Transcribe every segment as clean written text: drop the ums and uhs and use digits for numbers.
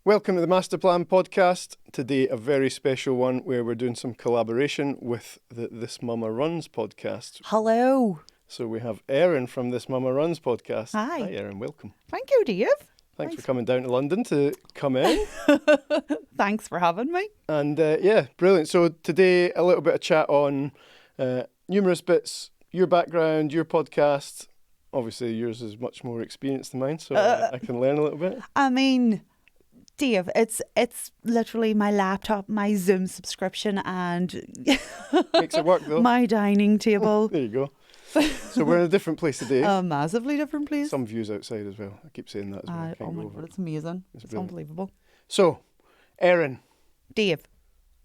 Welcome to the Masterplan podcast. Today, a very special one where we're doing some collaboration with the This Mumma Runs podcast. Hello. So we have Erin from This Mumma Runs podcast. Hi. Hi, Erin. Welcome. Thank you, Dave. Thanks for coming down to London to come in. Thanks for having me. And brilliant. So today, a little bit of chat on numerous bits, your background, your podcast. Obviously, yours is much more experienced than mine, so I can learn a little bit. I mean, Dave, it's literally my laptop, my Zoom subscription, and Makes it work, though. my dining table. There you go. So we're in a different place today. A massively different place. Some views outside as well. I keep saying that as well. I can't Oh my go over God, it. it's amazing. It's brilliant. unbelievable. So, Erin, Dave.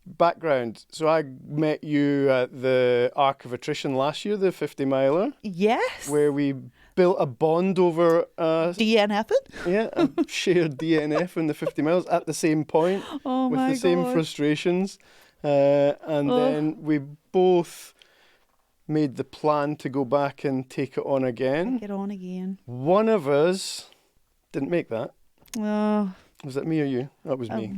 background. So I met you at the Arc of Attrition last year, the 50 miler, Yes. where we built a bond over a shared DNF in the 50 miles at the same point Oh with my the same God. frustrations. Then we both made the plan to go back and take it on again. Get on again. One of us didn't make that. Oh, Was that me or you? That was me.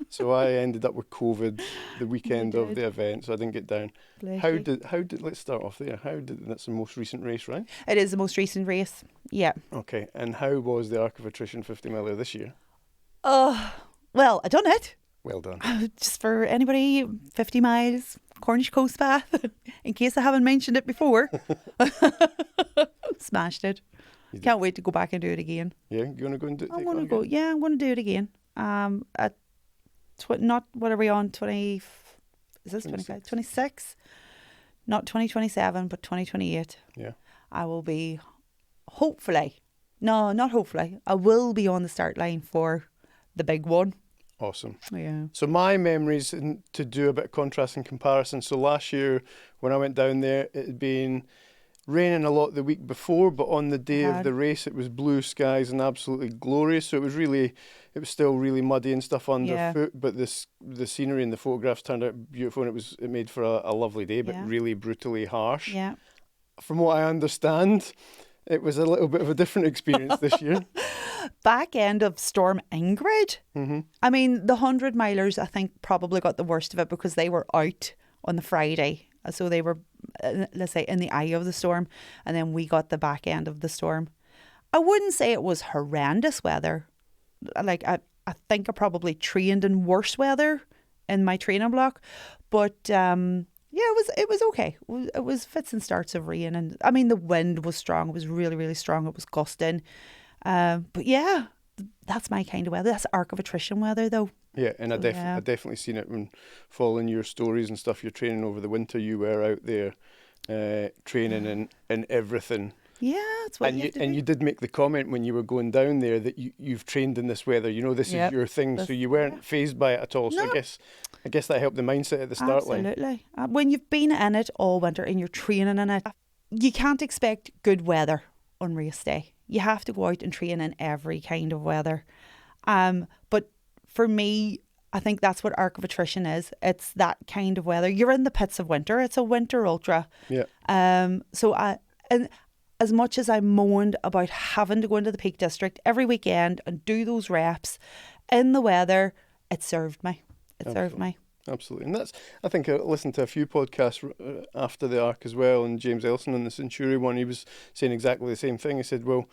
So I ended up with COVID the weekend of did. the event, so I didn't get down. bless How you. did let's start off there. That's the most recent race, right? It is the most recent race. Yeah. Okay. And how was the Arc of Attrition 50 miler this year? Well, I done it. Well done. Just for anybody, 50 miles, Cornish Coast Path, in case I haven't mentioned it before. Smashed it. You did. Can't wait to go back and do it again. Yeah, you want to go and do it? I'm going to go. Yeah, I'm going to do it again. Not, what are we on? 20, is this 25? 26? Not 2027, but 2028. Yeah. I will be, hopefully, no, not hopefully, I will be on the start line for the big one. Awesome. Yeah. So my memories, to do a bit of contrast and comparison. So last year when I went down there, it had been raining a lot the week before, but on the day of the race, it was blue skies and absolutely glorious. So it was still really muddy and stuff underfoot, but the scenery and the photographs turned out beautiful, and it made for a lovely day, but really brutally harsh. Yeah. From what I understand, it was a little bit of a different experience this year. Back end of Storm Ingrid. Mm-hmm. I mean, the 100 milers, I think, probably got the worst of it because they were out on the Friday. So they were, let's say, in the eye of the storm. And then we got the back end of the storm. I wouldn't say it was horrendous weather. Like, I think I probably trained in worse weather in my training block. But, it was okay. It was fits and starts of rain. And, I mean, the wind was strong. It was really, really strong. It was gusting. But yeah, that's my kind of weather. That's Arc of Attrition weather, though. Yeah, and I definitely seen it when following your stories and stuff. You're training over the winter. You were out there training in everything. Yeah, that's what and you did make the comment when you were going down there that you've trained in this weather. You know, this is your thing. So you weren't fazed by it at all. So No. I guess that helped the mindset at the start line. Absolutely. When you've been in it all winter and you're training in it, you can't expect good weather on race day. You have to go out and train in every kind of weather. But for me, I think that's what Arc of Attrition is. It's that kind of weather. You're in the pits of winter. It's a winter ultra. Yeah. And as much as I moaned about having to go into the Peak District every weekend and do those reps in the weather, it served me. Served me. Absolutely. And I think I listened to a few podcasts after the Arc as well, and James Ellison on the Century one, he was saying exactly the same thing. He said, well,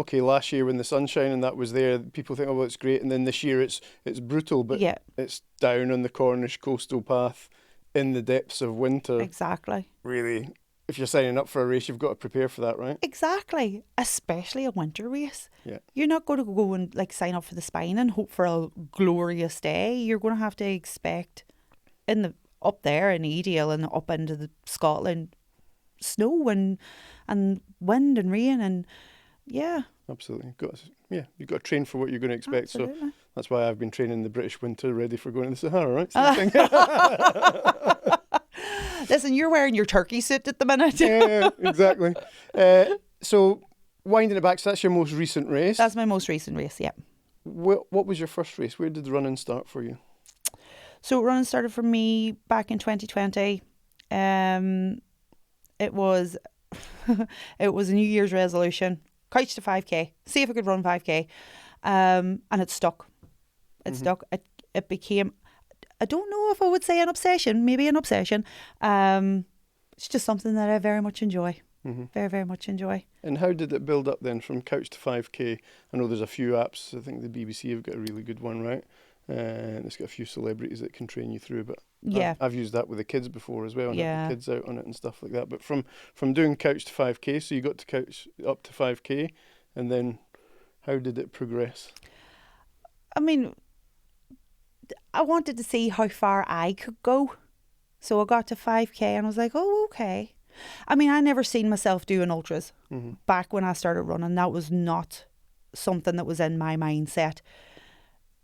okay, last year when the sunshine and that was there, people think, oh, well, it's great. And then this year it's brutal, but it's down on the Cornish coastal path in the depths of winter. Exactly. Really, if you're signing up for a race, you've got to prepare for that, right? Exactly. Especially a winter race. Yeah. You're not going to go and sign up for the Spine and hope for a glorious day. You're going to have to expect up there in Edale and up into the Scotland, snow and wind and rain and Absolutely. You've got to train for what you're going to expect. Absolutely. So that's why I've been training the British winter, ready for going to the Sahara, right? Same thing. Listen, you're wearing your turkey suit at the minute. Yeah, exactly. So winding it back, so that's your most recent race. That's my most recent race, yeah. What was your first race? Where did the running start for you? So running started for me back in 2020. It was a New Year's resolution. Couch to 5k. See if I could run 5k. And it stuck. It stuck. It became, I don't know if I would say an obsession, maybe an obsession. It's just something that I very much enjoy. Very, very much enjoy. And how did it build up then from couch to 5K? I know there's a few apps. I think the BBC have got a really good one, right? It's got a few celebrities that can train you through, but Yeah. I've used that with the kids before as well, and Yeah. had the kids out on it and stuff like that. But from doing couch to 5K, so you got to couch up to 5K, and then how did it progress? I mean, I wanted to see how far I could go. So I got to 5K and I was like, oh, okay. I mean, I never seen myself doing ultras back when I started running. That was not something that was in my mindset.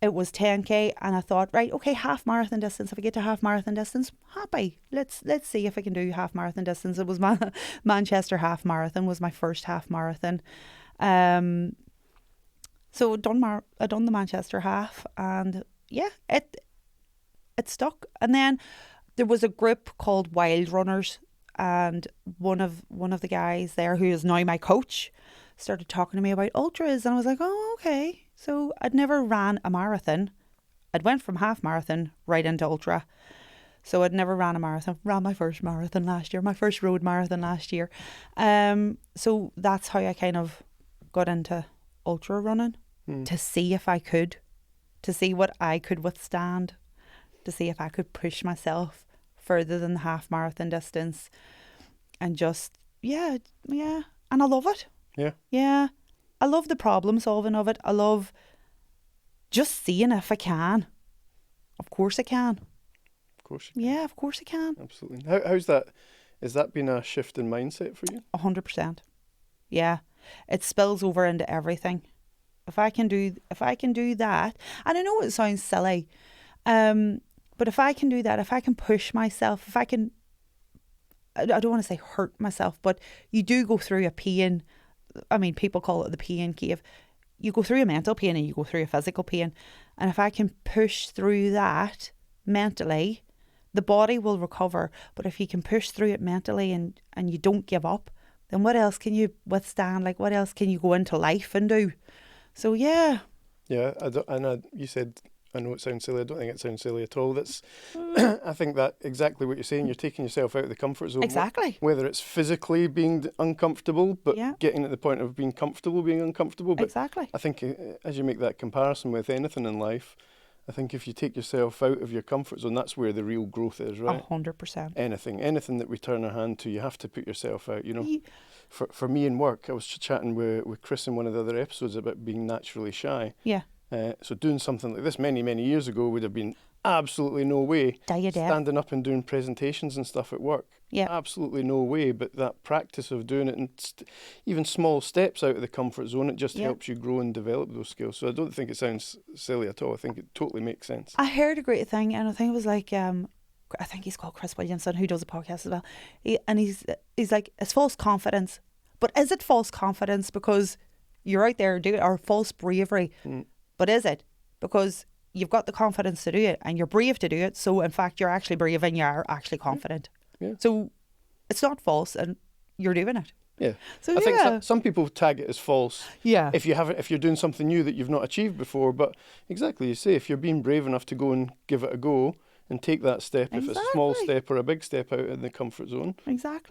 It was 10K and I thought, right, okay, half marathon distance. If I get to half marathon distance, happy. Let's see if I can do half marathon distance. It was my Manchester half marathon was my first half marathon. So I done the Manchester half, and yeah, it stuck. And then there was a group called Wild Runners, and one of the guys there, who is now my coach, started talking to me about ultras, and I was like, oh, okay. So I'd never ran a marathon. I'd went from half marathon right into ultra. So I'd never ran a marathon. Ran my first marathon last year, my first road marathon last year. So that's how I kind of got into ultra running, to see if I could, to see what I could withstand, to see if I could push myself further than the half marathon distance. And just, yeah. And I love it. Yeah. Yeah. I love the problem solving of it. I love just seeing if I can. Of course I can. Of course. Yeah, of course I can. Absolutely. How's that? Has that been a shift in mindset for you? 100%. Yeah. It spills over into everything. If I can do that, and I know it sounds silly, but if I can do that, if I can push myself, if I can, I don't want to say hurt myself, but you do go through a pain. I mean, people call it the pain cave. You go through a mental pain and you go through a physical pain. And if I can push through that mentally, the body will recover. But if you can push through it mentally and you don't give up, then what else can you withstand? Like, what else can you go into life and do? So, yeah. Yeah, you said, I know it sounds silly. I don't think it sounds silly at all. That's, I think that exactly what you're saying. You're taking yourself out of the comfort zone. Exactly. Whether it's physically being uncomfortable, but getting at the point of being comfortable, being uncomfortable. But exactly. I think as you make that comparison with anything in life, I think if you take yourself out of your comfort zone, that's where the real growth is, right? 100%. Anything that we turn our hand to, you have to put yourself out, you know. For me in work, I was chatting with Chris in one of the other episodes about being naturally shy. Yeah. So doing something like this many, many years ago would have been absolutely no way. Standing up and doing presentations and stuff at work. Yeah. Absolutely no way. But that practice of doing it, and even small steps out of the comfort zone, it just helps you grow and develop those skills. So I don't think it sounds silly at all. I think it totally makes sense. I heard a great thing, and I think it was like, I think he's called Chris Williamson, who does a podcast as well. He's like, it's false confidence. But is it false confidence because you're out there doing it, or false bravery? But is it? Because you've got the confidence to do it and you're brave to do it. So in fact, you're actually brave and you're actually confident. Yeah. So it's not false and you're doing it. Yeah. So I think some people tag it as false. Yeah. If you're doing something new that you've not achieved before. But exactly, you say, if you're being brave enough to go and give it a go and take that step, if it's a small step or a big step out of the comfort zone,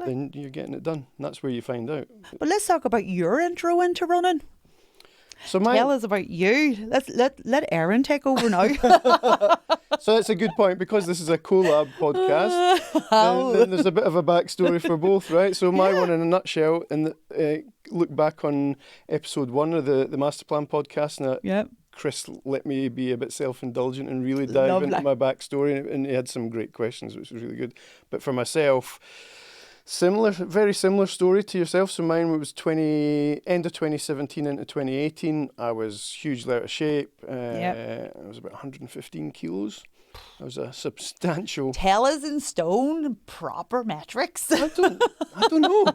then you're getting it done. And that's where you find out. But let's talk about your intro into running. So tell us about you. Let Erin take over now. So that's a good point, because this is a collab podcast. Then there's a bit of a backstory for both, right? So my one in a nutshell, and look back on episode 1 of the Masterplan podcast, and Chris let me be a bit self-indulgent and really dive into my backstory, and he had some great questions, which was really good. But for myself, very similar story to yourself. So mine was end of 2017 into 2018. I was hugely out of shape. I was about 115 kilos. I was a substantial. Tell us in stone, proper metrics. I don't know.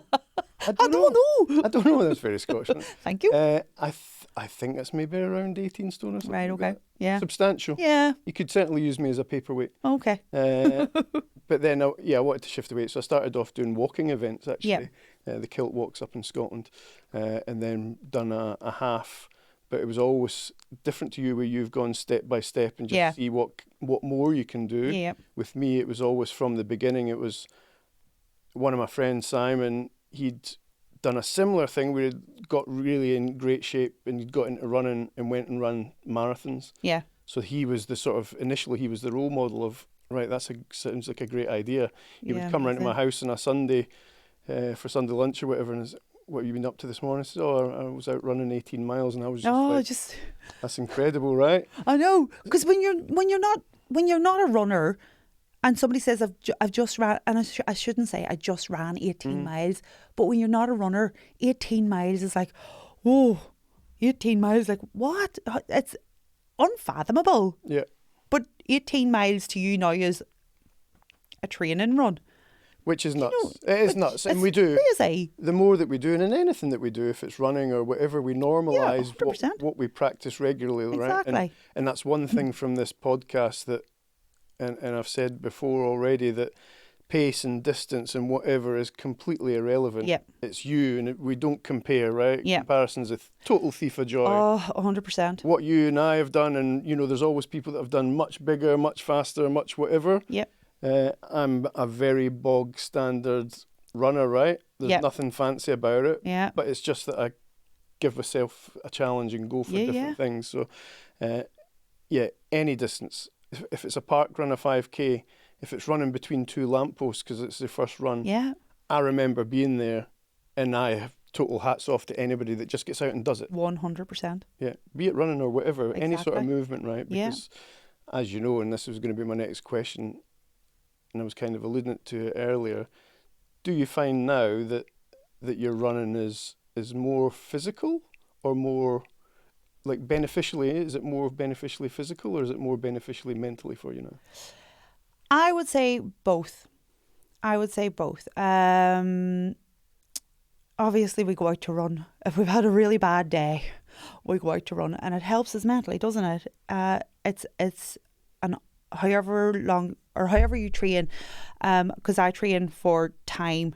I don't know. That's very Scottish. Thank you. I think that's maybe around 18 stone or something. Right. Okay. Like yeah. Substantial. Yeah. You could certainly use me as a paperweight. Okay. But then, I wanted to shift the weight, so I started off doing walking events, actually. Yeah. The Kilt Walks up in Scotland, and then done a half but it was always different to you, where you've gone step by step and just Yeah. see what more you can do. Yeah. With me, it was always from the beginning. It was one of my friends, Simon, he'd done a similar thing where he'd got really in great shape and he'd got into running and went and run marathons. Yeah. So he was the sort of, initially he was the role model of, right, sounds like a great idea. He would come round to my house on a Sunday for Sunday lunch or whatever, and what have you been up to this morning? I said, I was out running 18 miles, and I was just that's incredible, right? I know, because when you're not a runner, and somebody says I've just ran, and I shouldn't say I just ran 18 miles, but when you're not a runner, 18 miles is like, whoa, 18 miles, like what? It's unfathomable. Yeah. But 18 miles to you now is a training run. Which is nuts. It is nuts. And we do. Crazy. The more that we do, and in anything that we do, if it's running or whatever, we normalise what we practice regularly, right? Exactly. And that's one thing from this podcast that, and I've said before already, that pace and distance and whatever is completely irrelevant. Yep. It's you, and we don't compare, right? Yep. Comparison's a total thief of joy. Oh, 100%. What you and I have done, and there's always people that have done much bigger, much faster, much whatever. Yep. I'm a very bog standard runner, right? There's nothing fancy about it. Yeah. But it's just that I give myself a challenge and go for different things. So, any distance. If it's a park run, a 5K, if it's running between two lampposts because it's the first run, I remember being there, and I have total hats off to anybody that just gets out and does it. 100%. Yeah, be it running or whatever, any sort of Exactly. movement, right? Because as you know, and this was going to be my next question, and I was kind of alluding to it earlier, do you find now that your running is more physical or more like beneficially? Is it more beneficially physical or is it more beneficially mentally for you now? I would say both. Obviously we go out to run. If we've had a really bad day, we go out to run, and it helps us mentally, doesn't it? It's an however long or however you train, because I train for time,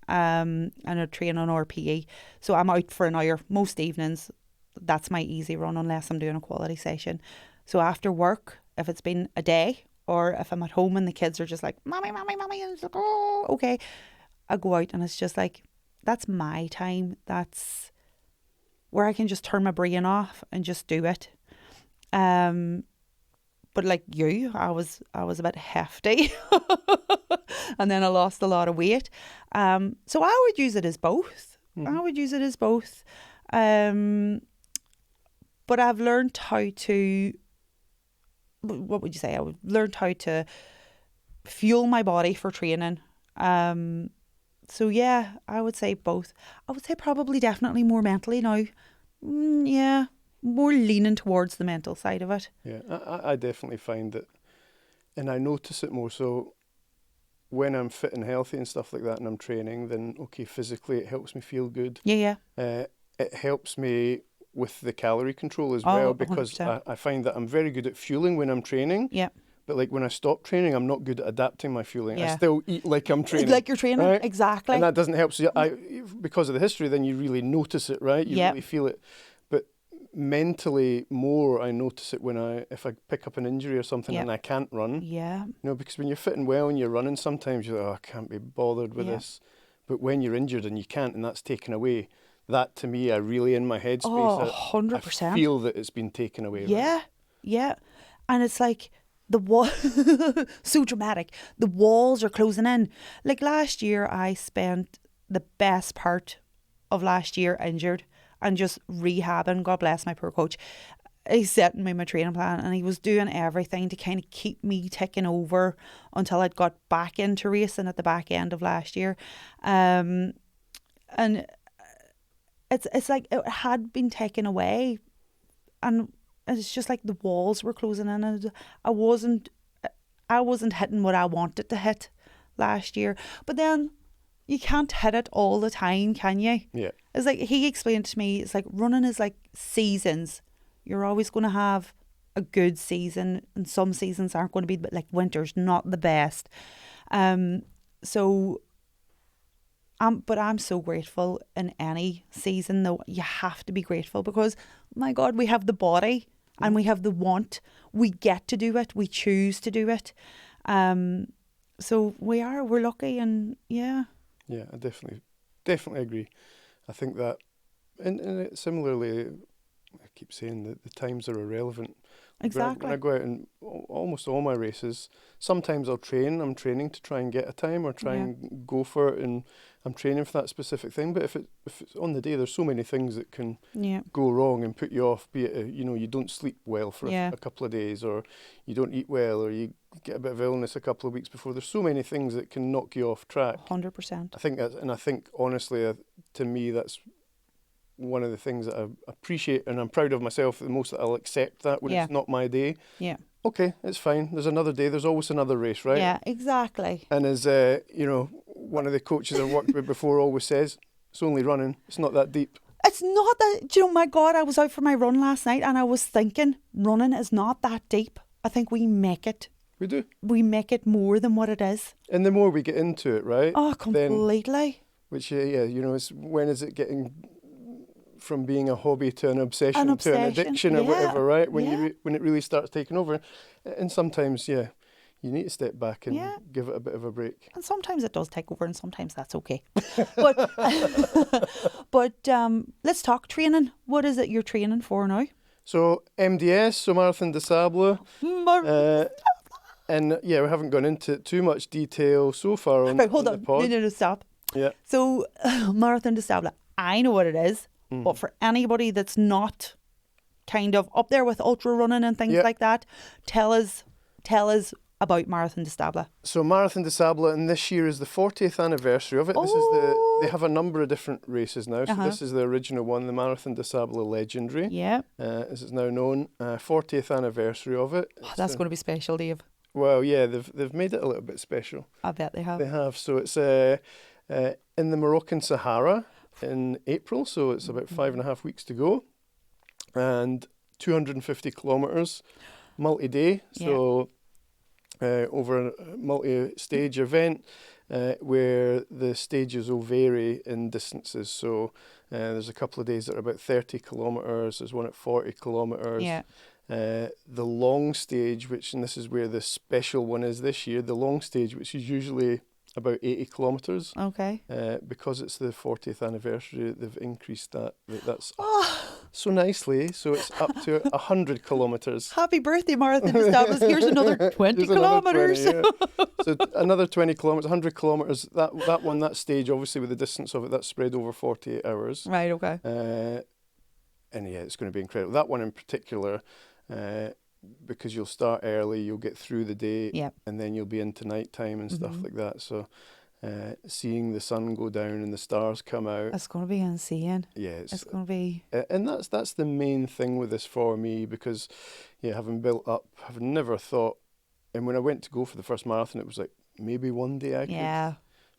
and I train on RPE, so I'm out for an hour most evenings. That's my easy run unless I'm doing a quality session. So after work, if it's been a day, or if I'm at home and the kids are just like mommy, and it's like, oh, okay, I go out, and it's just like, that's my time. That's where I can just turn my brain off and just do it. But like you, I was a bit hefty, and then I lost a lot of weight. So I would use it as both. But I've learned how to, what would you say? I've learned how to fuel my body for training. So yeah, I would say both. I would say probably definitely more mentally now. More leaning towards the mental side of it. Yeah, I definitely find that, and I notice it more so when I'm fit and healthy and stuff like that, and I'm training, then okay, physically it helps me feel good. Yeah. It helps me with the calorie control as well, because I find that I'm very good at fueling when I'm training. Yeah. But like when I stop training, I'm not good at adapting my fueling. I still eat like I'm training. Like you're training, right? exactly. And that doesn't help. So because of the history, then you really notice it, right? You really feel it. But mentally more, I notice it if I pick up an injury or something and I can't run. Yeah. Because when you're fitting well and you're running, sometimes you're like, I can't be bothered with this. But when you're injured and you can't, and that's taken away, that to me, I really in my headspace. 100%. I feel that it's been taken away. Yeah, right? Yeah. And it's like so dramatic. The walls are closing in. Like last year, I spent the best part of last year injured and just rehabbing. God bless my poor coach. He set me my training plan, and he was doing everything to kind of keep me ticking over until I'd got back into racing at the back end of last year. And it's like it had been taken away, and it's just like the walls were closing in, and I wasn't hitting what I wanted to hit last year. But then you can't hit it all the time, can you? Yeah. It's like he explained to me, it's like running is like seasons. You're always going to have a good season, and some seasons aren't going to be, but like winter's not the best. So But I'm so grateful in any season, though. You have to be grateful because, my God, we have the body and we have the want. We get to do it. We choose to do it. So we're lucky, and yeah. Yeah, I definitely agree. I think that, and similarly, I keep saying that the times are irrelevant. Exactly. When I go out in almost all my races, sometimes I'm training to try and get a time or try and go for it, and I'm training for that specific thing. But if it's on the day, there's so many things that can go wrong and put you off, be it, you don't sleep well for a couple of days, or you don't eat well, or you get a bit of illness a couple of weeks before. There's so many things that can knock you off track. 100%. I think honestly, to me, that's one of the things that I appreciate, and I'm proud of myself the most, that I'll accept that when it's not my day. Yeah. Okay, it's fine. There's another day. There's always another race, right? Yeah, exactly. And as one of the coaches I've worked with before always says, it's only running. It's not that deep. It's not that, my God, I was out for my run last night and I was thinking, running is not that deep. I think we make it. We do. We make it more than what it is. And the more we get into it, right? Oh, completely. It's when is it getting from being a hobby to an obsession to an addiction or whatever, right? When it really starts taking over. And sometimes, you need to step back and give it a bit of a break. And sometimes it does take over, and sometimes that's okay. But let's talk training. What is it you're training for now? So MDS, so Marathon des Sables. And we haven't gone into too much detail so far on, hold on. The pod. No, stop. Yeah. So Marathon des Sables, I know what it is. But for anybody that's not kind of up there with ultra running and things like that, tell us about Marathon des Sables. So Marathon des Sables, and this year is the 40th anniversary of it. Oh. They have a number of different races now. So this is the original one, the Marathon des Sables Legendary. Yeah. As it's now known, 40th anniversary of it. Oh, that's going to be special, Dave. Well, yeah, they've made it a little bit special. I bet they have. They have. So it's in the Moroccan Sahara in April, so it's about 5.5 weeks to go, and 250 kilometres, multi-day, so over a multi-stage event where the stages will vary in distances. So there's a couple of days that are about 30 kilometres, there's one at 40 kilometres. Yeah. The long stage, and this is where the special one is this year, the long stage, which is usually about 80 kilometres. Okay. Because it's the 40th anniversary, they've increased that's so nicely. So it's up to 100 kilometres. Happy birthday, Marathon des Sables. Here's another 20 kilometres. So another 20 kilometres, 100 kilometres. That stage, obviously with the distance of it, that's spread over 48 hours. Right, okay. And it's going to be incredible. That one in particular, because you'll start early, you'll get through the day, and then you'll be into night time and stuff like that. So seeing the sun go down and the stars come out, it's going to be insane. Yeah, it's going to be. And that's the main thing with this for me, because having built up, I've never thought. And when I went to go for the first marathon, it was like, maybe one day I could.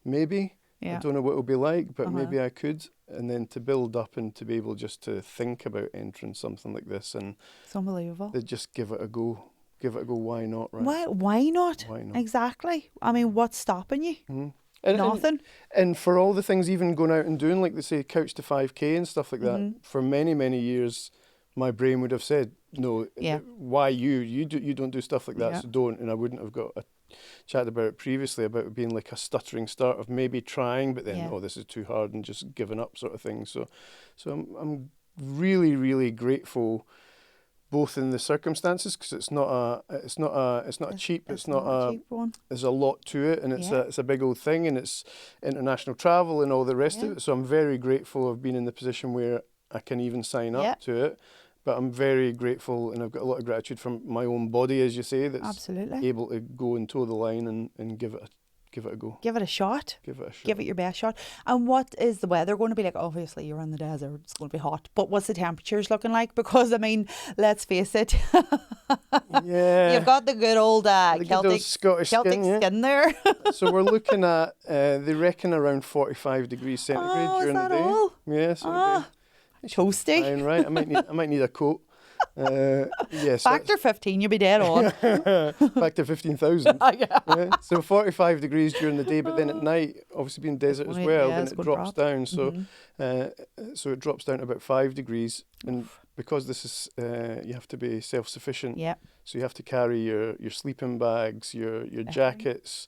Maybe. I don't know what it'll be like, but maybe I could. And then to build up and to be able just to think about entering something like this, and it's unbelievable. They just give it a go. Why not, right? Why not? Exactly. I mean, what's stopping you? Nothing. And for all the things, even going out and doing, like they say, couch to 5K and stuff like that, for many, many years, my brain would have said, no, why you don't do stuff like that, so don't. And I wouldn't have got a chat about it previously, about it being like a stuttering start of maybe trying, but then, this is too hard, and just giving up sort of thing. So I'm really, really grateful, both in the circumstances, because it's not a cheap one. There's a lot to it, and it's a big old thing, and it's international travel and all the rest of it. So I'm very grateful of being in the position where I can even sign up to it. But I'm very grateful, and I've got a lot of gratitude from my own body, as you say, that's able to go and toe the line and give it a go. Give it a shot. Give it your best shot. And what is the weather going to be like? Obviously, you're in the desert. It's going to be hot. But what's the temperatures looking like? Because, I mean, let's face it. You've got the good old Celtic Scottish skin there. So we're looking at, they reckon, around 45 degrees centigrade during the day. All? Yeah, so toasty. Fine, right? I might need a coat. Yes. Factor 15, you'll be dead on. Factor 15,000. Yeah. Yeah. So 45 degrees during the day, but then at night, obviously being desert as well, then it drops down. So, so it drops down to about 5 degrees, and because this is, you have to be self-sufficient. Yeah. So you have to carry your sleeping bags, your jackets,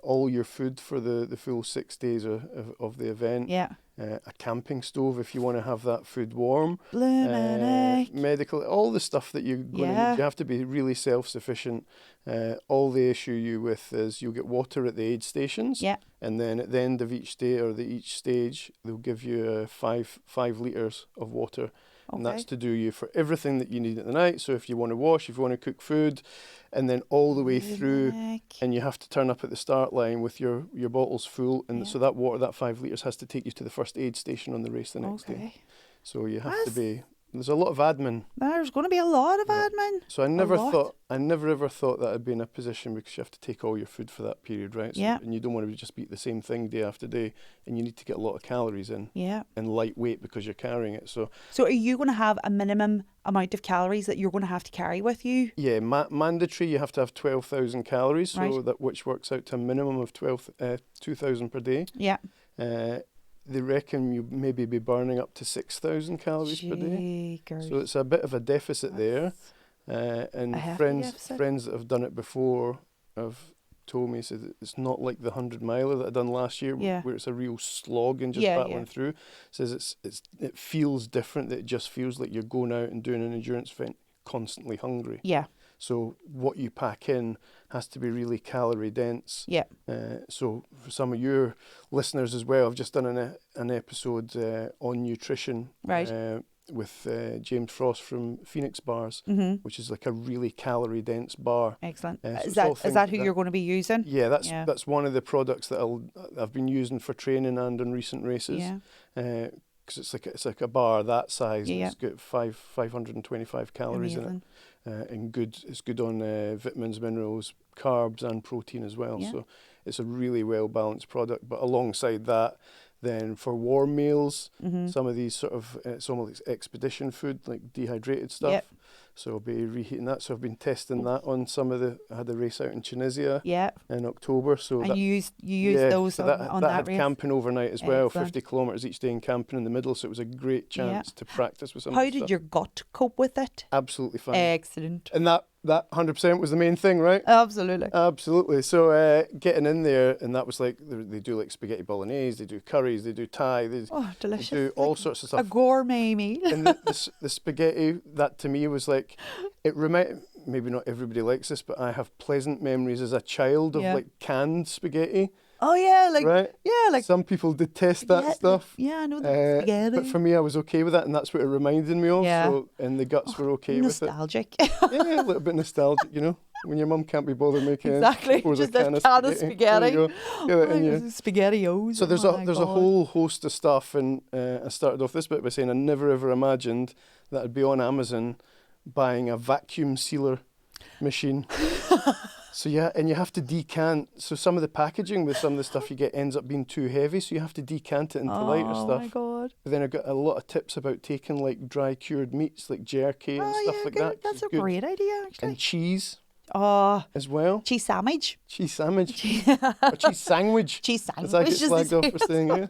all your food for the full 6 days of the event. Yeah. A camping stove if you want to have that food warm. Medical, all the stuff that you're going to need. You have to be really self-sufficient. All they issue you with is you'll get water at the aid stations. Yeah. And then at the end of each day or each stage, they'll give you 5 litres of water. Okay. And that's to do you for everything that you need at the night. So if you want to wash, if you want to cook food, and then all the way through, and you have to turn up at the start line with your bottles full. And so that water, that 5 litres, has to take you to the first aid station on the race the next day. So you have to be... There's a lot of admin. There's going to be a lot of admin. So I never ever thought that I'd be in a position, because you have to take all your food for that period, right? So, and you don't want to just eat the same thing day after day, and you need to get a lot of calories in. Yeah. And lightweight because you're carrying it. So are you going to have a minimum amount of calories that you're going to have to carry with you? Yeah, mandatory. You have to have 12,000 calories, so which works out to a minimum of 2,000 per day. Yeah. They reckon you maybe be burning up to 6,000 calories per day. So it's a bit of a deficit there. And friends that have done it before have told me, said it's not like the 100-miler that I done last year, where it's a real slog and just battling through. Says it feels different. That it just feels like you're going out and doing an endurance event constantly hungry. Yeah. So what you pack in has to be really calorie dense. Yeah. So for some of your listeners as well, I've just done an episode on nutrition. Right. With James Frost from Phoenix Bars, which is like a really calorie dense bar. Excellent. Is that who you're going to be using? Yeah, that's one of the products that I've been using for training and on recent races. Yeah. Because it's like a bar that size. Yeah. And it's got 525 calories in it. And it's good on vitamins, minerals, carbs and protein as well. Yeah. So it's a really well balanced product. But alongside that, then for warm meals, some of these sort of some of this expedition food, like dehydrated stuff. Yep. So I'll be reheating that. So I've been testing that on some of I had a race out in Tunisia in October. So and you used those so on that had race? Camping overnight as well, 50 kilometres each day and camping in the middle. So it was a great chance to practice with some of the stuff. How did your gut cope with it? Absolutely fine. Excellent. And that 100% was the main thing, right? Absolutely. Absolutely. So getting in there, and that was like, they do like spaghetti bolognese, they do curries, they do Thai, delicious. They do all sorts of stuff. A gourmet meal. And the spaghetti, that to me was like, maybe not everybody likes this, but I have pleasant memories as a child of like canned spaghetti. Oh yeah, some people detest that stuff. I know that spaghetti. But for me, I was okay with that, and that's what it reminded me of. Yeah. So, and the guts were okay with it. Nostalgic. Yeah, a little bit nostalgic, when your mum can't be bothered making just a can of spaghetti. SpaghettiOs. So there's a whole host of stuff, and I started off this bit by saying I never ever imagined that I'd be on Amazon buying a vacuum sealer machine. So and you have to decant. So some of the packaging with some of the stuff you get ends up being too heavy, so you have to decant it into lighter stuff. Oh my God. But then I got a lot of tips about taking like dry cured meats, like jerky and stuff like that. That's a great idea, actually. And cheese. As well. Cheese sandwich. Or cheese sandwich. Cheese sandwich. As I get slagged off for saying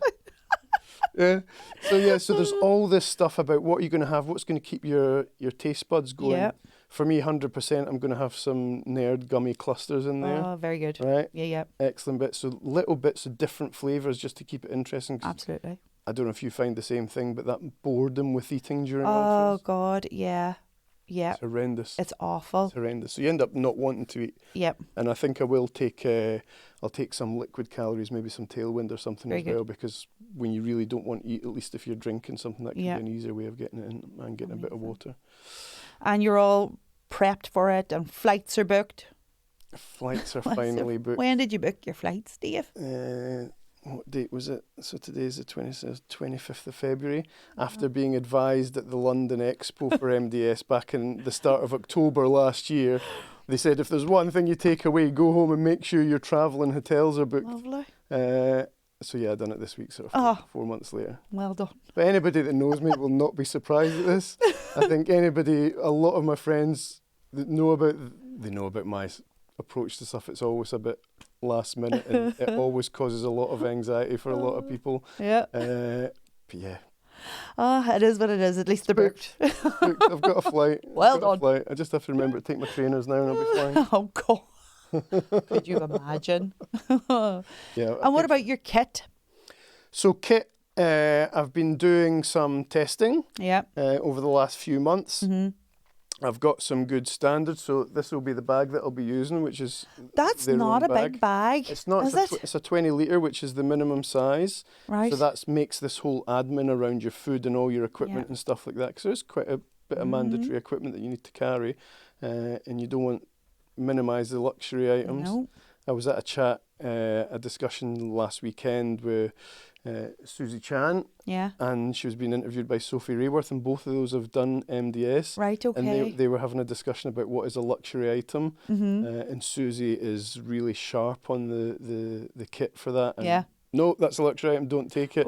So there's all this stuff about what you're going to have, what's going to keep your taste buds going. Yeah. For me, 100%, I'm going to have some Nerd gummy clusters in there. Oh, very good. Right? Yeah. Excellent bits. So little bits of different flavours just to keep it interesting. Absolutely. I don't know if you find the same thing, but that boredom with eating during ultras. Oh, God, yeah. Yeah. It's horrendous. It's awful. It's horrendous. So you end up not wanting to eat. Yep. And I think I will take, I'll take some liquid calories, maybe some Tailwind or something as well, because when you really don't want to eat, at least if you're drinking something, that can be an easier way of getting it in and getting a bit of water. And you're all prepped for it and flights are booked? Flights are finally booked. When did you book your flights, Dave? What date was it? So today's the 25th of February. After being advised at the London Expo for MDS back in the start of October last year, they said if there's one thing you take away, go home and make sure your travel and hotels are booked. Lovely. So yeah, I done it this week, sort of 4 months later. Well done. But anybody that knows me will not be surprised at this. I think a lot of my friends that know about my approach to stuff. It's always a bit last minute, and it always causes a lot of anxiety for a lot of people. Yeah. But yeah. It is what it is. At least they're booked. I've got a flight. Well done. I just have to remember to take my trainers now and I'll be flying. Oh, God. Could you imagine? Yeah. And what about your kit? So kit, I've been doing some testing over the last few months. Mm-hmm. I've got some good standards, so this will be the bag that I'll be using, which is That's not a big bag. It's not. It's a 20 litre, which is the minimum size. Right. So that makes this whole admin around your food and all your equipment and stuff like that. Because there's quite a bit of mandatory equipment that you need to carry, and you don't want minimise the luxury items. No. I was at a discussion last weekend with Susie Chan, and she was being interviewed by Sophie Rayworth, and both of those have done MDS. Right, okay. And they were having a discussion about what is a luxury item, and Susie is really sharp on the kit for that. And no, that's a luxury item, don't take it.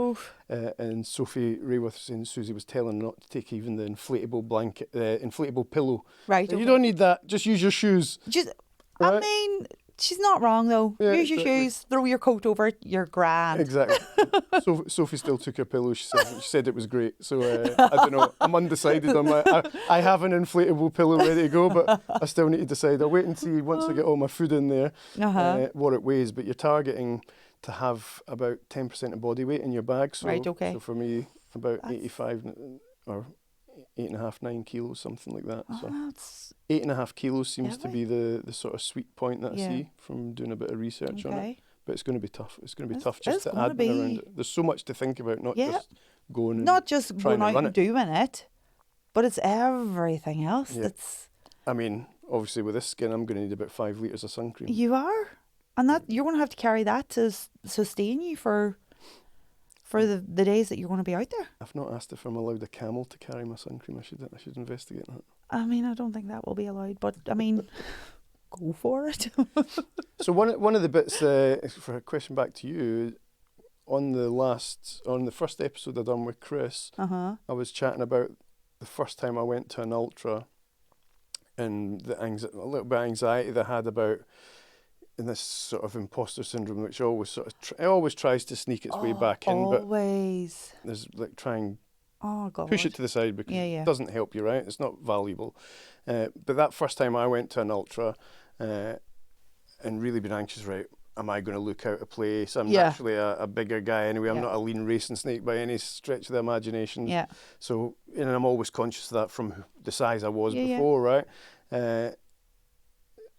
And Sophie Rayworth saying Susie was telling her not to take even the inflatable blanket, inflatable pillow. Right, You don't need that, just use your shoes. Right? I mean, she's not wrong though. Yeah, use your shoes, throw your coat over it, you're grand. Exactly. Sophie still took her pillow. She said it was great. So I don't know. I'm undecided on I have an inflatable pillow ready to go, but I still need to decide. I'll wait and see once I get all my food in there what it weighs. But you're targeting to have about 10% of body weight in your bag. So, right. Okay. So for me, about 85 or 8.5, 9 kilos, something like that. So 8.5 kilos seems to be the sort of sweet point that I see from doing a bit of research on it. But it's going to be tough. It's going to be tough just to add around it. There's so much to think about, not just going out and doing it, but it's everything else. Yeah. I mean, obviously with this skin, I'm going to need about 5 litres of sun cream. You are, and that you're going to have to carry that to sustain you for the days that you're going to be out there. I've not asked if I'm allowed a camel to carry my sun cream. I should investigate that. I mean, I don't think that will be allowed, but I mean, go for it. So one of the bits, for a question back to you, on the first episode I done with Chris, I was chatting about the first time I went to an ultra and a little bit of anxiety that I had about in this sort of imposter syndrome, which always it always tries to sneak its way back in. Always. But there's try and God. push it to the side because it doesn't help you, right? It's not valuable. But that first time I went to an ultra and really been anxious, right? Am I going to look out of place? I'm naturally a bigger guy anyway. I'm not a lean racing snake by any stretch of the imagination. Yeah. So, and I'm always conscious of that from the size I was before, right?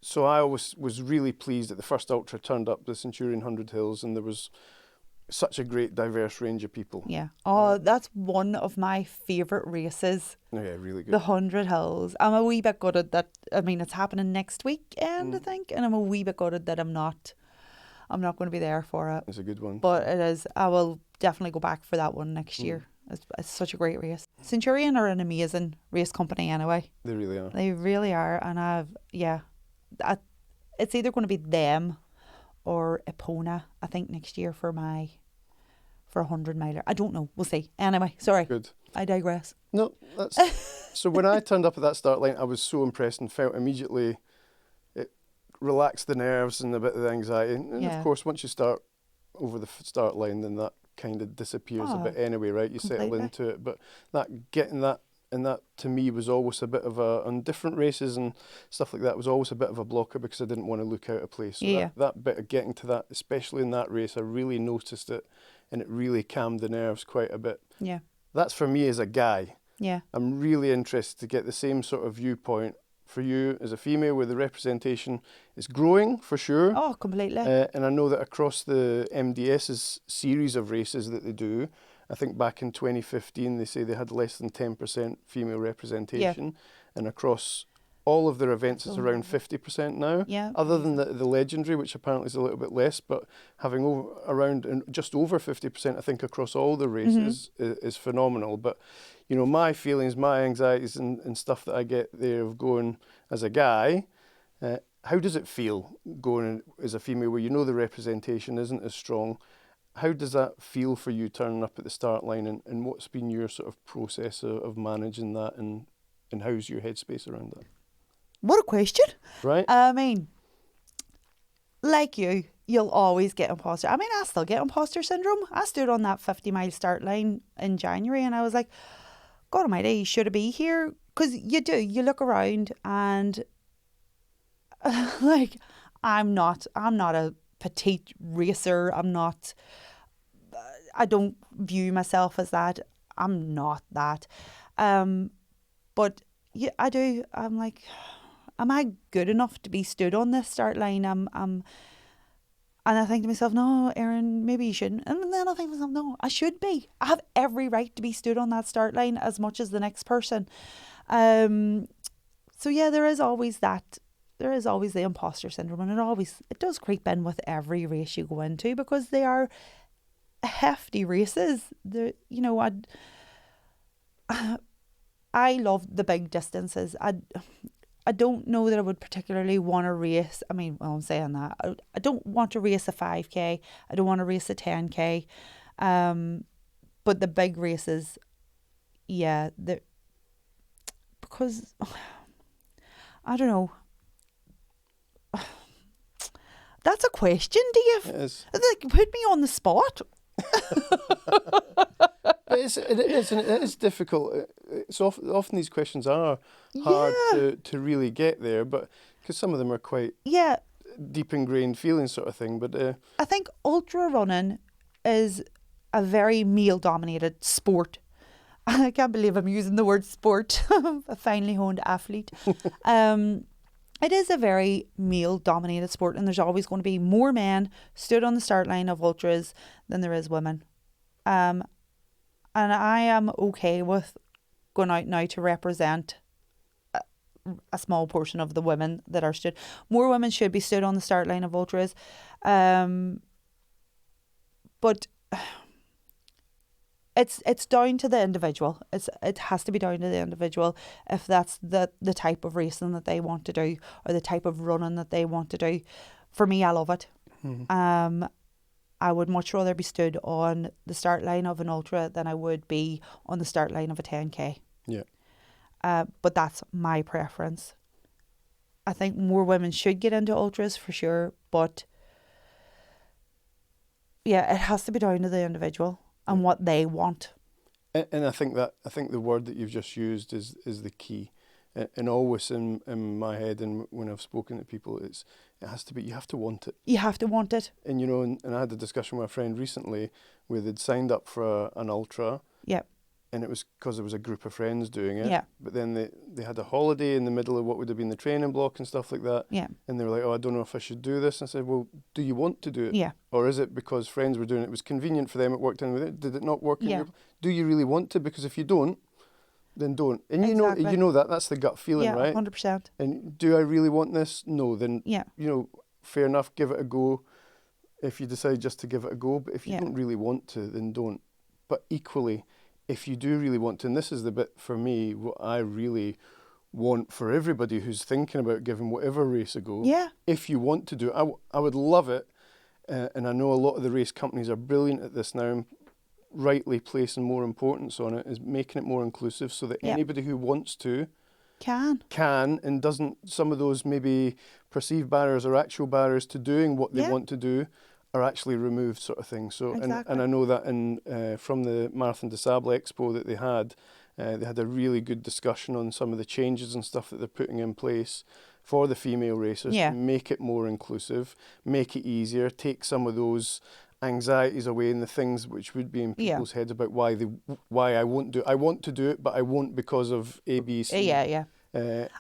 So I was really pleased that the first ultra turned up the Centurion 100 Hills and there was such a great diverse range of people. Yeah. Oh, that's one of my favourite races. Oh, yeah, really good. The 100 Hills. I'm a wee bit gutted that, I mean, it's happening next weekend, I think, and I'm a wee bit gutted that I'm not going to be there for it. It's a good one. But it is. I will definitely go back for that one next year. It's such a great race. Centurion are an amazing race company anyway. They really are. They really are. And it's either going to be them or Epona, I think, next year for a 100 miler. I don't know. We'll see. Anyway, sorry. Good. I digress. No, that's... So when I turned up at that start line, I was so impressed and felt immediately it relaxed the nerves and a bit of the anxiety. And of course, once you start over the start line, then that kind of disappears a bit anyway, right? You settle into it. But getting that, and that to me was always a bit of on different races and stuff like that, was always a bit of a blocker because I didn't want to look out of place. So that bit of getting to that, especially in that race, I really noticed it and it really calmed the nerves quite a bit. Yeah. That's for me as a guy. Yeah. I'm really interested to get the same sort of viewpoint for you as a female where the representation is growing for sure. Oh, completely. And I know that across the MDS's series of races that they do, I think back in 2015 they say they had less than 10% female representation, and across all of their events it's around 50% now. Yeah. Other than the legendary, which apparently is a little bit less, but having around just over 50%, I think across all the races is phenomenal. But you know, my feelings, my anxieties, and stuff that I get there of going as a guy. How does it feel going as a female where you know the representation isn't as strong? How does that feel for you turning up at the start line, and what's been your sort of process of managing that, and how's your headspace around that? What a question. Right? I mean, like you'll always get imposter. I mean, I still get imposter syndrome. I stood on that 50-mile start line in January and I was like, God almighty, should I be here? Because you do. You look around and like, I'm not a petite racer. I don't view myself as that. I'm not that. But yeah, I do. I'm like, am I good enough to be stood on this start line? And I think to myself, no, Erin, maybe you shouldn't. And then I think to myself, no, I should be. I have every right to be stood on that start line as much as the next person. So yeah, there is always that. There is always the imposter syndrome, and it does creep in with every race you go into, because they are hefty races. I love the big distances. I don't know that I would particularly want to race. I mean, well, I'm saying that. I don't want to race a 5K. I don't want to race a 10K. But the big races, yeah, because, I don't know. That's a question, Dave. It is. Like, put me on the spot. But it is difficult. It's often these questions are hard to really get there, but because some of them are quite deep ingrained feelings sort of thing. But I think ultra running is a very male dominated sport. I can't believe I'm using the word sport. A finely honed athlete. It is a very male dominated sport, and there's always going to be more men stood on the start line of ultras than there is women. And I am okay with going out now to represent a small portion of the women that are stood. More women should be stood on the start line of ultras. But it's down to the individual. It has to be down to the individual if that's the type of racing that they want to do, or the type of running that they want to do. For me, I love it. Mm-hmm. I would much rather be stood on the start line of an ultra than I would be on the start line of a 10K. Yeah. But that's my preference. I think more women should get into ultras for sure, but yeah, it has to be down to the individual and what they want. And I think the word that you've just used is the key. And always in my head, and when I've spoken to people, it has to be, you have to want it. You have to want it. And and I had a discussion with a friend recently where they'd signed up for an ultra. Yeah. And it was because there was a group of friends doing it. Yeah. But then they had a holiday in the middle of what would have been the training block and stuff like that. Yeah. And they were like, oh, I don't know if I should do this. And I said, well, do you want to do it? Yeah. Or is it because friends were doing it? It was convenient for them. It worked in with it. Did it not work? Do you really want to? Because if you don't, then don't. And exactly. you know that's the gut feeling, right? 100%. And do I really want this? No. Then, fair enough, give it a go if you decide just to give it a go. But if you don't really want to, then don't. But equally, if you do really want to, and this is the bit for me, what I really want for everybody who's thinking about giving whatever race a go, if you want to do it, I would love it. And I know a lot of the race companies are brilliant at this now, and rightly placing more importance on it, is making it more inclusive so that anybody who wants to can and doesn't, some of those maybe perceived barriers or actual barriers to doing what they want to do are actually removed, sort of thing. So exactly. and I know that from the Marathon des Sables Expo that they had a really good discussion on some of the changes and stuff that they're putting in place for the female racers to make it more inclusive, make it easier, take some of those anxieties away and the things which would be in people's heads about why I won't do it. I want to do it, but I won't because of A, B, C. Yeah.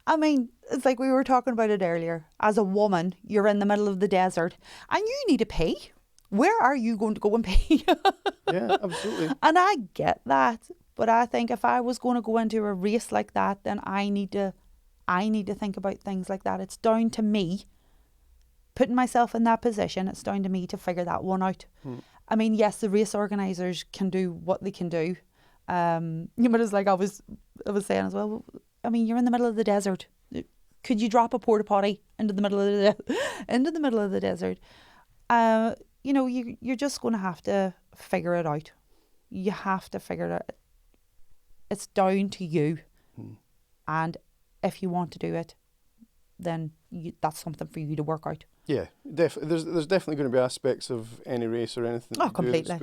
I mean, it's like we were talking about it earlier. As a woman, you're in the middle of the desert and you need to pee. Where are you going to go and pee? Yeah, absolutely. And I get that. But I think if I was going to go into a race like that, then I need to think about things like that. It's down to me. Putting myself in that position, it's down to me to figure that one out. I mean, yes, the race organisers can do what they can do. But it's like I was saying as well, I mean, you're in the middle of the desert. Could you drop a porta potty into the middle of the desert? you know, you're just going to have to figure it out. You have to figure it out. It's down to you. And if you want to do it, then that's something for you to work out. Yeah, there's definitely going to be aspects of any race or anything. Oh, completely.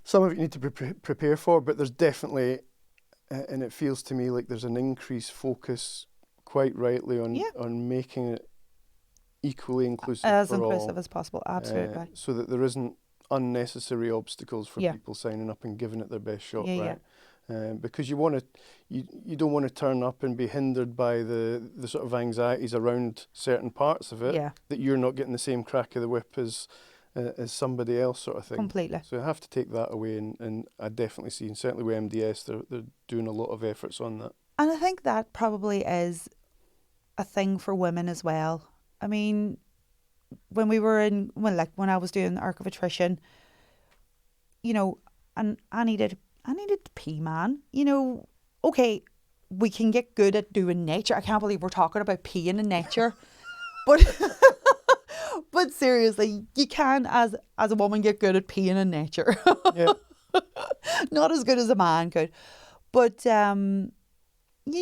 Some of it you need to prepare for, but there's definitely, and it feels to me like there's an increased focus, quite rightly, on making it equally inclusive as for inclusive all, as possible. Absolutely. so that there isn't unnecessary obstacles for people signing up and giving it their best shot, right? Because you don't want to turn up and be hindered by the sort of anxieties around certain parts of it, that you're not getting the same crack of the whip as somebody else, sort of thing. Completely. So I have to take that away, and I definitely see, and certainly with MDS, they're doing a lot of efforts on that. And I think that probably is a thing for women as well. I mean, when I was doing Arc of Attrition, you know, and I needed to pee, man. You know, okay, we can get good at doing nature. I can't believe we're talking about peeing in nature. But seriously, you can, as a woman, get good at peeing in nature. Yeah. Not as good as a man could. But, you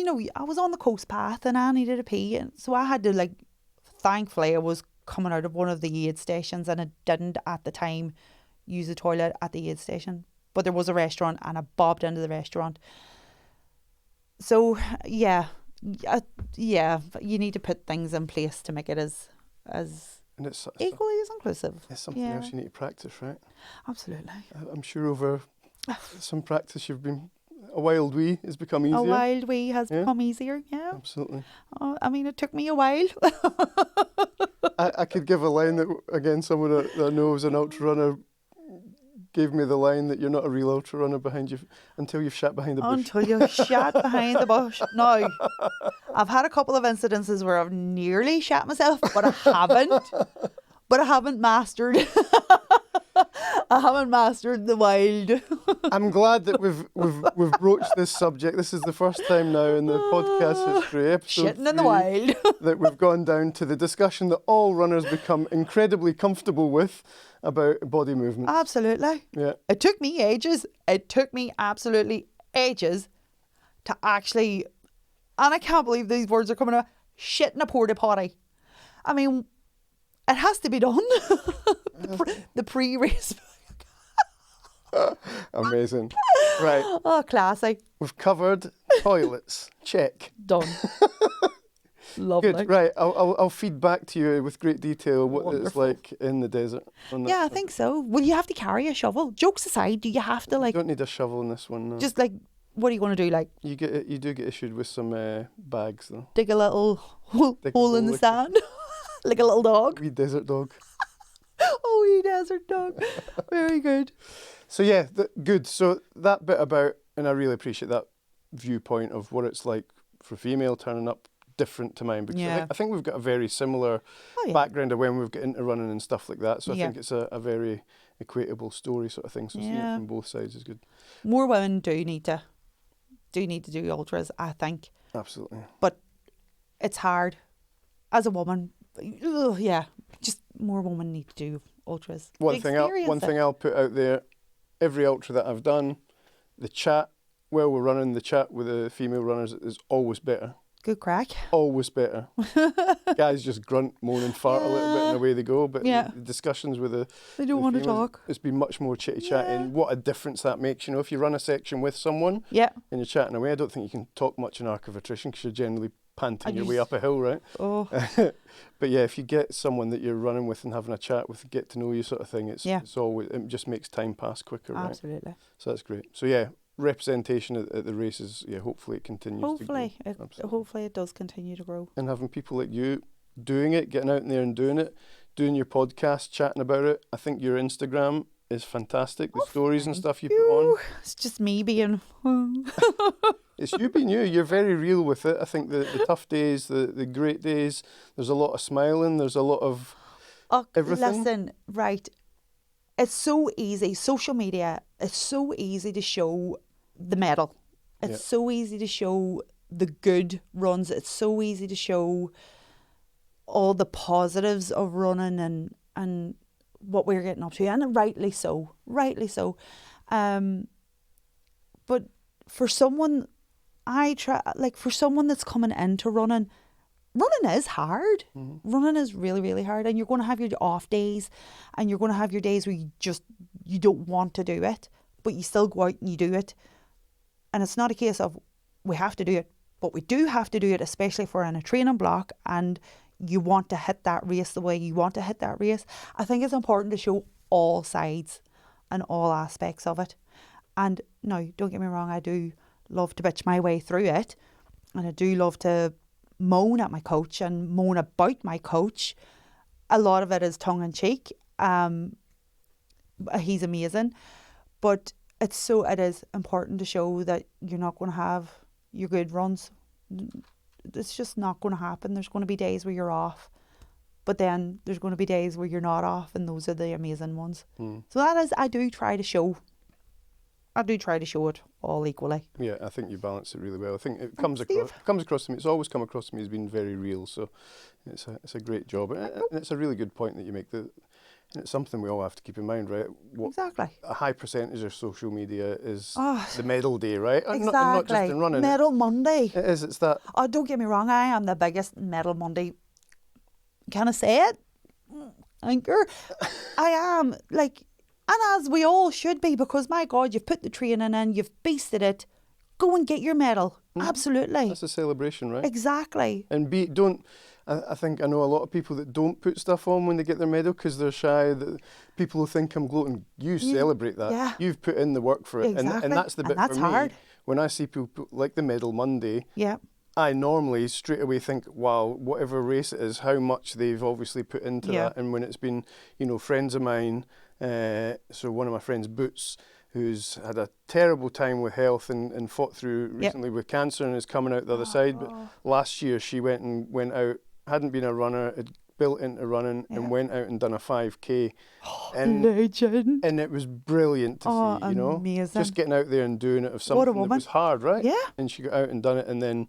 know, I was on the coast path and I needed a pee. And so I had to, thankfully, I was coming out of one of the aid stations and I didn't at the time use the toilet at the aid station. But there was a restaurant and I bobbed into the restaurant. So, yeah, you need to put things in place to make it as and it's equally as inclusive. It's something else you need to practice, right? Absolutely. I'm sure over some practice a wild wee has become easier. A wild wee has become easier, yeah. Absolutely. I mean, it took me a while. I could give a line that, again, someone that I know is an ultra runner gave me the line that you're not a real ultra runner behind you until you've shat behind the bush. Until you've shat behind the bush. Now, I've had a couple of incidences where I've nearly shat myself, but I haven't. But I haven't mastered. I haven't mastered the wild. I'm glad that we've broached this subject. This is the first time now in the podcast history, episode Shitting in the wild, that we've gone down to the discussion that all runners become incredibly comfortable with about body movement. Absolutely. Yeah. It took me ages. It took me absolutely ages to actually, and I can't believe these words are coming out, shit in a porta potty. I mean, it has to be done. The pre-race. Amazing. Right. Oh, classic. We've covered toilets. Check. Done. Lovely. Good. Right. I'll feed back to you with great detail what Wonderful. it's like in the desert. Yeah, I think so. Will you have to carry a shovel? Jokes aside, do you have to You don't need a shovel in this one. No. just what are you going to do? You do get issued with some bags though. Dig a little hole in the sand, like a little dog. Wee desert dog. Oh, wee desert dog. Very good. So yeah, good. So that bit about, and I really appreciate that viewpoint of what it's like for a female turning up, different to mine, because I think we've got a very similar background of when we've got into running and stuff like that. So I think it's a very equatable story sort of thing. So seeing it from both sides is good. More women do need to do ultras, I think. Absolutely. But it's hard as a woman. Just more women need to do ultras. One thing I'll put out there, every ultra that I've done, the chat while we're running, the chat with the female runners is always better. Good crack. Always better. Guys just grunt, moan and fart a little bit and away they go. But the discussions with they don't want to talk. It's been much more chitty-chatting. What a difference that makes. You know, if you run a section with someone and you're chatting away, I don't think you can talk much in Arc of Attrition because you're generally panting your way up a hill, right? Oh. But yeah, if you get someone that you're running with and having a chat with, get to know you sort of thing, it's always, it just makes time pass quicker, right? Absolutely. So that's great. So yeah, representation at the races, hopefully it continues to grow. Hopefully it does continue to grow. And having people like you doing it, getting out there and doing it, doing your podcast, chatting about it. I think your Instagram is fantastic. The stories and stuff you put on. It's just me being... It's you being you. You're very real with it. I think the tough days, the great days, there's a lot of smiling, there's a lot of everything. Listen, right. It's so easy. Social media, it's so easy to show the medal. It's so easy to show the good runs. It's so easy to show all the positives of running and what we're getting up to, and rightly so. But for someone, for someone that's coming into running is hard. Running is really, really hard, and you're going to have your off days, and you're going to have your days where you don't want to do it, but you still go out and you do it. And it's not a case of we have to do it, but we do have to do it, especially if we're in a training block and you want to hit that race the way you want to hit that race. I think it's important to show all sides and all aspects of it. And no, don't get me wrong, I do love to bitch my way through it, and I do love to moan at my coach and moan about my coach. A lot of it is tongue in cheek. He's amazing, but it is important to show that you're not going to have your good runs. It's just not going to happen. There's going to be days where you're off, but then there's going to be days where you're not off, and those are the amazing ones. So I do try to show it all equally. Yeah, I think you balance it really well. I think it comes across to me. It's always come across to me as being very real. So it's a great job, and it's a really good point that you make. And it's something we all have to keep in mind, right? Exactly. A high percentage of social media is the medal day, right? Exactly. Not just in running. Medal Monday. It is. It's that. Oh, don't get me wrong. I am the biggest Medal Monday. Can I say it? Anchor. I am. And as we all should be, because my God, you've put the training in, you've beasted it. Go and get your medal. Absolutely. That's a celebration, right? Exactly. And I think I know a lot of people that don't put stuff on when they get their medal because they're shy. That people will think I'm gloating. You celebrate that. Yeah. You've put in the work for it. Exactly. And that's the bit that's for me. Hard. When I see people put, like the Medal Monday, yeah, I normally straight away think, wow, whatever race it is, how much they've obviously put into that. And when it's been, friends of mine, so one of my friends, Boots, who's had a terrible time with health and fought through recently with cancer and is coming out the other side. But last year she went out, hadn't been a runner, had built into running and went out and done a 5K. Legend. And it was brilliant to see, amazing. Just getting out there and doing it of something that was hard, right? Yeah. And she got out and done it, and then,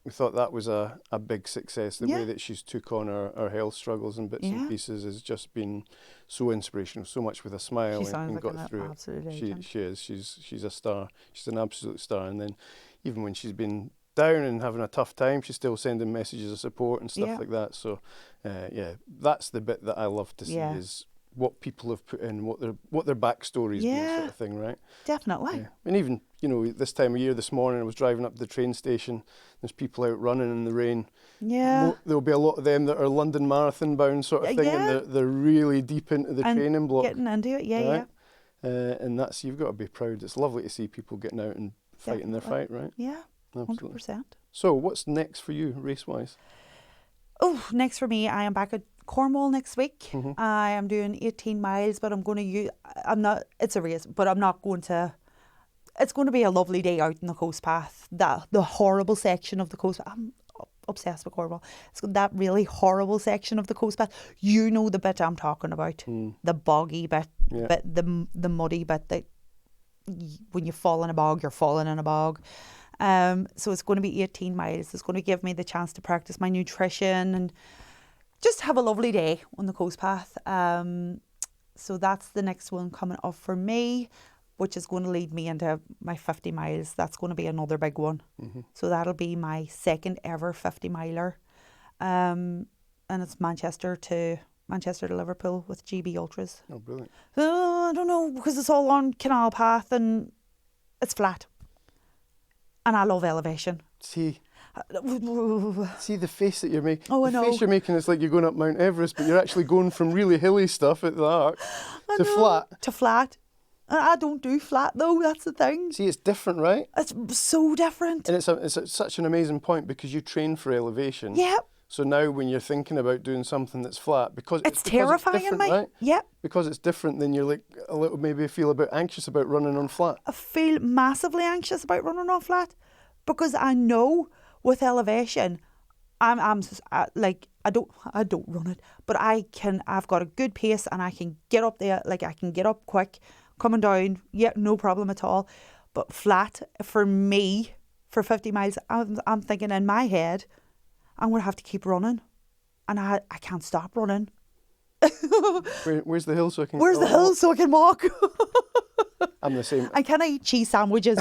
we thought that was a big success. The way that she's took on her health struggles and bits and pieces has just been so inspirational, so much with a smile and got through it. She is. She's a star. She's an absolute star. And then even when she's been down and having a tough time, she's still sending messages of support and stuff like that. So, that's the bit that I love to see is what people have put in, what their backstories been, sort of thing, right? Definitely. Yeah. And even, this time of year, this morning, I was driving up to the train station. There's people out running in the rain. Yeah. There'll be a lot of them that are London Marathon bound sort of thing, and they're really deep into the training block. Getting into it, right? And that's, you've got to be proud. It's lovely to see people getting out and fighting their fight, right? Yeah, absolutely. 100%. So what's next for you, race-wise? Oh, next for me, I am back at Cornwall next week. I am doing 18 miles, but it's a race, but I'm not going to, it's going to be a lovely day out in the coast path. The horrible section of the coast, I'm obsessed with Cornwall. It's that really horrible section of the coast path. You know the bit I'm talking about. The boggy bit, the muddy bit that when you fall in a bog, you're falling in a bog. So it's going to be 18 miles. It's going to give me the chance to practice my nutrition and just have a lovely day on the coast path. So that's the next one coming up for me, which is going to lead me into my 50 miles. That's going to be another big one. So that'll be my second ever 50 miler. And it's Manchester to Liverpool with GB Ultras. Oh, brilliant. I don't know, because it's all on canal path and it's flat. And I love elevation. See the face that you're making. Oh, I know. The face you're making is like you're going up Mount Everest, but you're actually going from really hilly stuff at the arc to flat. To flat. I don't do flat though, that's the thing. See, it's different, right? It's so different. And it's such an amazing point because you train for elevation. Yep. So now when you're thinking about doing something that's flat, because it's terrifying, different, mate. Right? Yep. Because it's different, then you're like a little, maybe feel a bit anxious about running on flat. I feel massively anxious about running on flat because I know with elevation, I don't run it, but I've got a good pace and I can get up there, I can get up quick, coming down, no problem at all. But flat, for me, for 50 miles, I'm thinking in my head, I'm going to have to keep running. And I can't stop running. Where's the hill so I can... Where's the hill so I can walk? I'm the same. And can I eat cheese sandwiches?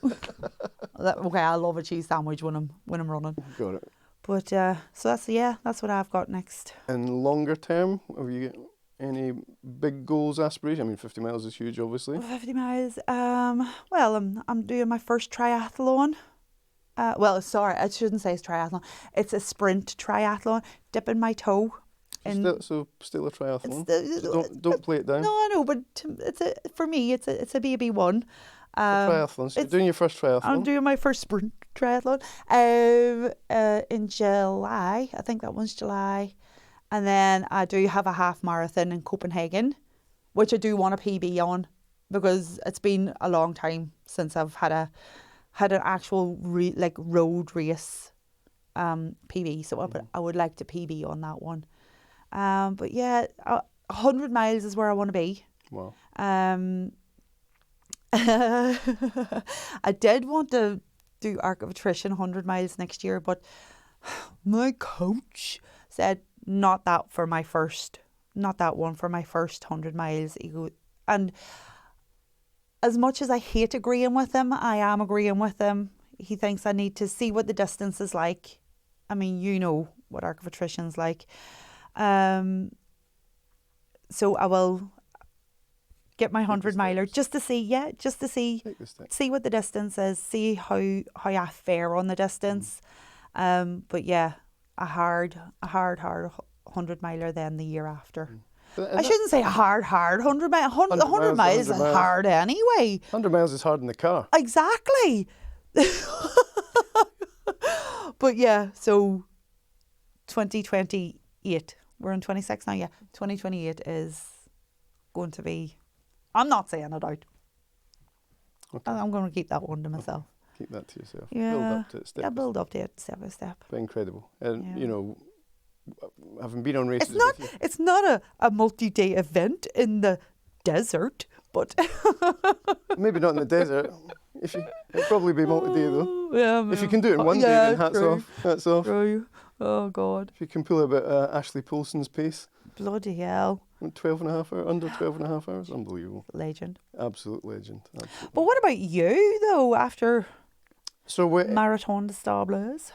Okay, I love a cheese sandwich when I'm running. Got it. But so that's what I've got next. And longer term, have you got any big goals, aspirations? I mean, 50 miles is huge, obviously. 50 miles. Well, I'm doing my first triathlon. Well, sorry, I shouldn't say it's triathlon. It's a sprint triathlon. Dipping my toe. Still a triathlon. So don't play it down. No, I know, but for me, it's a baby one. Triathlon. So you're doing your first triathlon. I'm doing my first sprint triathlon. In July, I think that one's July, and then I do have a half marathon in Copenhagen, which I do want a PB on because it's been a long time since I've had an actual road race PB. So I would like to PB on that one. But yeah, 100 miles is where I want to be. Wow. I did want to do Arc of Attrition 100 miles next year, but my coach said not that one for my first 100 miles. And as much as I hate agreeing with him, I am agreeing with him. He thinks I need to see what the distance is like. I mean, you know what Arc of Attrition's like. So I will get my 100 miler just to see what the distance is, see how I fare on the distance. But yeah, a hard 100 miler then the year after. I shouldn't say a hard 100 miles. 100 miles is hard anyway. 100 miles is hard in the car. Exactly. But yeah, so 2028. We're in 26 now, yeah. 2028 is going to be... I'm not saying it out. Okay. I'm going to keep that one to myself. Keep that to yourself. Yeah. Build up to it step by step. Build up to it step by step. But incredible. And, Yeah. you know, having been on races... It's not a multi-day event in the desert, but... Maybe not in the desert. It'd probably be multi-day, though. Yeah, if you can do it in one day, then hats off. Hats off. True. Oh, God. If you can pull a bit Ashley Poulsen's pace. Bloody hell. 12 and a half hours, under 12 and a half hours. Unbelievable. Legend. Absolute legend. Absolutely. But what about you, though, after Marathon des Sables?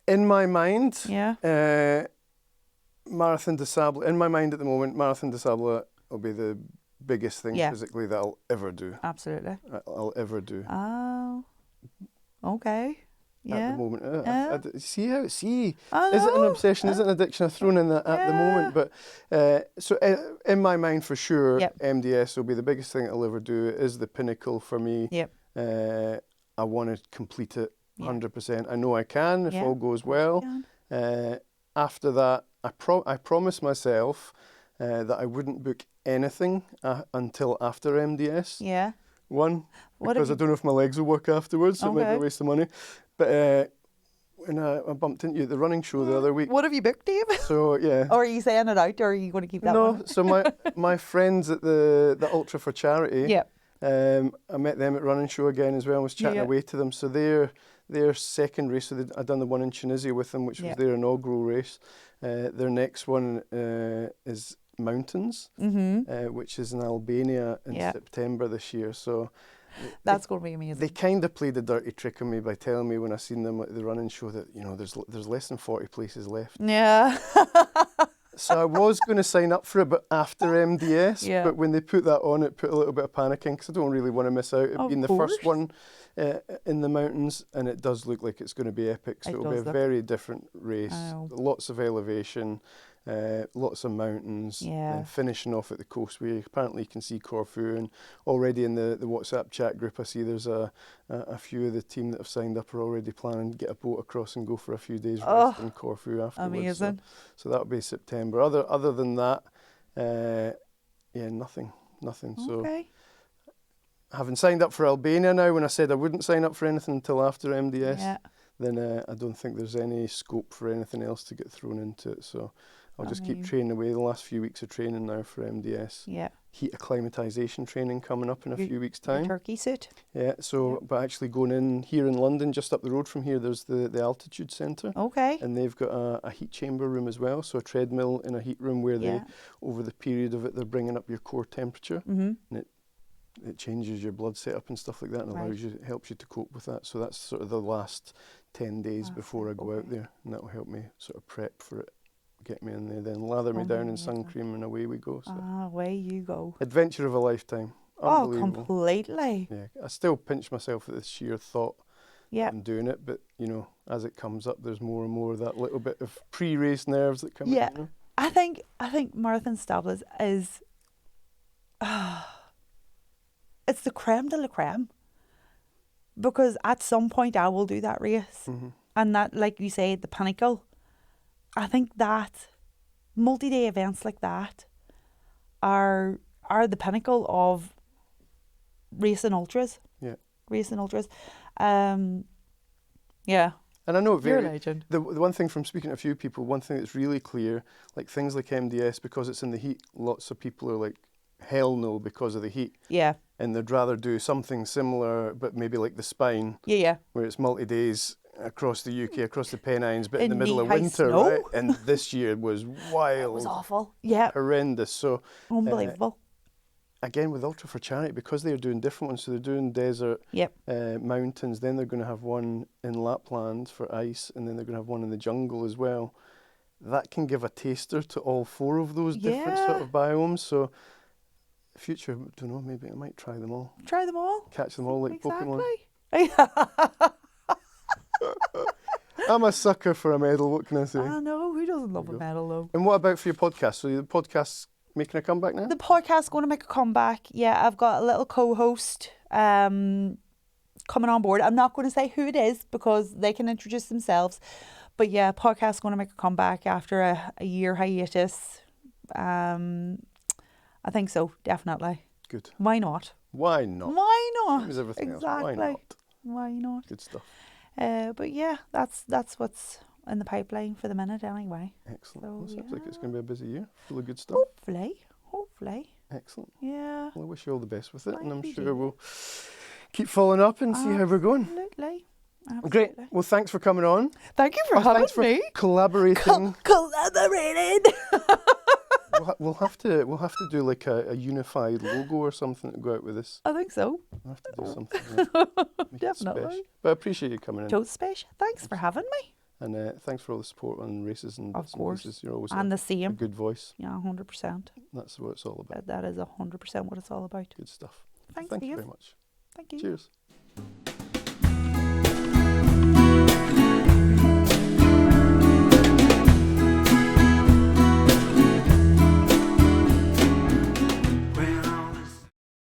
In my mind, Yeah. Marathon des Sables, in my mind at the moment, Marathon des Sables will be the biggest thing physically that I'll ever do. Absolutely. I'll ever do. Oh, okay. Yeah. At the moment. Is it I an know. obsession? Is it an addiction? I've thrown in that at the moment. But so in my mind, for sure, MDS will be the biggest thing I'll ever do. It is the pinnacle for me. Yep. I want to complete it 100%. I know I can if all goes well. After that, I promised myself that I wouldn't book anything until after MDS. Yeah. One, because I don't know if my legs will work afterwards, so it might be a waste of money. But when I bumped into you at the running show the other week. What have you booked, Dave? So, yeah. Or are you saying it out, or are you going to keep that one? No, so my friends at the Ultra for Charity, I met them at running show again as well. I was chatting away to them. So their second race, so I'd done the one in Tunisia with them, which was their inaugural race. Their next one is Mountains, which is in Albania in September this year. So that's going to be amazing. They kind of played a dirty trick on me by telling me when I seen them at the running show that there's less than 40 places left. Yeah. So I was going to sign up for it, but after MDS. Yeah. But when they put that on, it put a little bit of panic in because I don't really want to miss out. It being the first one in the mountains, and it does look like it's going to be epic. So it'll be a very different race. Lots of elevation, lots of mountains, and finishing off at the coast where apparently you can see Corfu. And already in the WhatsApp chat group, I see there's a few of the team that have signed up are already planning to get a boat across and go for a few days rest in Corfu afterwards. Amazing. So that'll be September. Other than that, nothing. Okay. So having signed up for Albania now, when I said I wouldn't sign up for anything until after MDS, then I don't think there's any scope for anything else to get thrown into it. So I'll just keep training away. The last few weeks of training now for MDS. Yeah. heat acclimatisation training coming up in a few weeks' time. Turkey suit. Yeah, so, but actually going in here in London, just up the road from here, there's the Altitude Centre. Okay. And they've got a heat chamber room as well, so a treadmill in a heat room where they, over the period of it, they're bringing up your core temperature. Mm-hmm. And it changes your blood setup and stuff like that, and allows you, helps you to cope with that. So that's sort of the last 10 days before I go out there, and that will help me sort of prep for it, get me in there, then lather me down in sun cream, and away we go. So. Away you go. Adventure of a lifetime. Oh, completely. Yeah, I still pinch myself at the sheer thought I'm doing it, but you know, as it comes up, there's more and more of that little bit of pre-race nerves that come in. You know? I think Marathon Stables is it's the creme de la creme, because at some point I will do that race, and that, like you say, the pinnacle. I think that multi-day events like that are the pinnacle of racing ultras. Yeah. Racing ultras. Yeah. And I know you're a legend. The one thing from speaking to a few people, one thing that's really clear, like things like MDS, because it's in the heat, lots of people are like, hell no, because of the heat. Yeah. And they'd rather do something similar, but maybe like the Spine. Yeah. Where it's multi-days across the UK, across the Pennines, but in the middle of winter, snow. right? And this year was wild. It was awful. Yeah. Horrendous. So unbelievable. Again, with Ultra for Charity, because they're doing different ones, so they're doing desert, mountains, then they're going to have one in Lapland for ice, and then they're going to have one in the jungle as well. That can give a taster to all four of those different sort of biomes. So, future, I don't know, maybe I might try them all. Try them all. Catch them all like Pokemon. Exactly. I'm a sucker for a medal, what can I say? I know, who doesn't love a medal though? And what about for your podcast? So the podcast's making a comeback now? The podcast's going to make a comeback. Yeah, I've got a little co-host coming on board. I'm not going to say who it is because they can introduce themselves. But yeah, podcast's going to make a comeback after a year hiatus. I think so, definitely. Good. Why not? Why not? Why not? Same as everything else. Exactly. Why not? Why not? Good stuff. But yeah, that's what's in the pipeline for the minute anyway. Excellent. So, well, sounds like it's going to be a busy year. Full of good stuff. Hopefully. Excellent. Yeah. Well, I wish you all the best with it, and I'm you sure do. we'll keep following up and see how we're going. Absolutely. Great. Well, thanks for coming on. Thank you for having thanks me. For collaborating. Collaborated. We'll have to do like a unified logo or something to go out with this. I think so. We'll have to do something. Definitely. But I appreciate you coming in. Toad Special. Thanks for having me. And thanks for all the support on races and of course. Races. You're always and a the same. good voice. Yeah, 100%. That's what it's all about. That is 100% what it's all about. Good stuff. Thank you very much. Thank you. Cheers.